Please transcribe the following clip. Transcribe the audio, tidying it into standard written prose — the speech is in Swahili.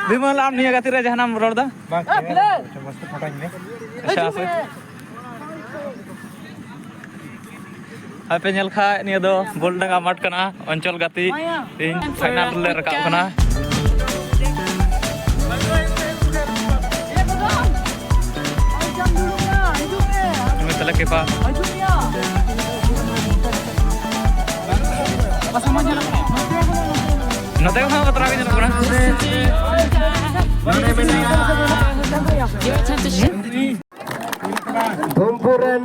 Bimal am niya gatira jahanam ror da. Bang, mesti foto ini. Acha ase. Ape nyel kha niya do Goldanga mat kana Anchol gati in final le rakab kana. Ini tala kepa. Note ko ha terakhir na kuna. Kumpuran,